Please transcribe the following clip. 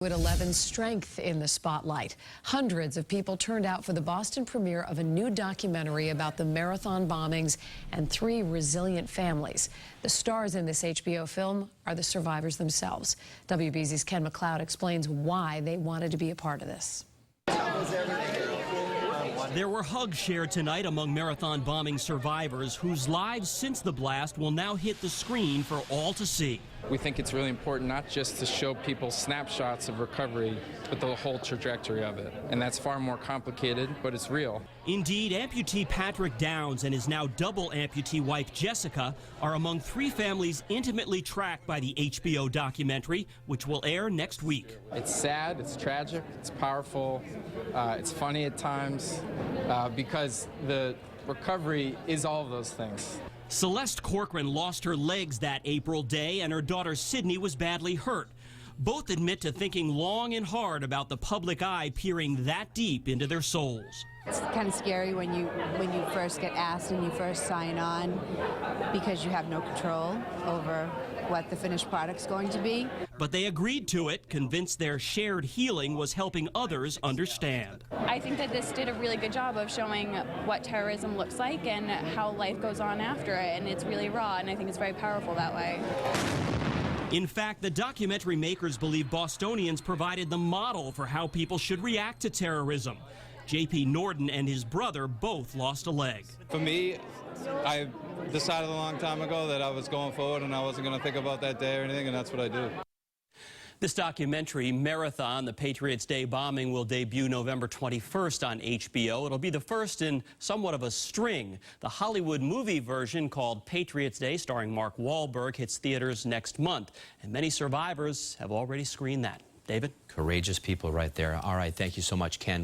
With 11 strength in the spotlight. Hundreds of people turned out for the Boston premiere of a new documentary about the marathon bombings and 3 resilient families. The stars in this HBO film are the survivors themselves. WBZ's MacLeod explains why they wanted to be a part of this. There were hugs shared tonight among marathon bombing survivors whose lives since the blast will now hit the screen for all to see. We think it's really important not just to show people snapshots of recovery, but the whole trajectory of it. And that's far more complicated, but it's real. Indeed, amputee Patrick Downs and his now double amputee wife Jessica are among 3 families intimately tracked by the HBO documentary, which will air next week. It's sad, it's tragic, it's powerful, it's funny at times, because the recovery is all of those things. Celeste Corcoran lost her legs that April day, and her daughter Sydney was badly hurt. Both admit to thinking long and hard about the public eye peering that deep into their souls. It's kind of scary when you first get asked and you first sign on, because you have no control over what the finished product's going to be. But they agreed to it, convinced their shared healing was helping others understand. I think that this did a really good job of showing what terrorism looks like and how life goes on after it, and it's really raw, and I think it's very powerful that way. In fact, the documentary makers believe Bostonians provided the model for how people should react to terrorism. J.P. Norton and his brother both lost a leg. For me, I decided a long time ago that I was going forward and I wasn't going to think about that day or anything, and that's what I do. This documentary, Marathon, the Patriots' Day bombing, will debut November 21st on HBO. It'll be the first in somewhat of a string. The Hollywood movie version, called Patriots' Day, starring Mark Wahlberg, hits theaters next month. And many survivors have already screened that. David? Courageous people right there. All right, thank you so much, Ken.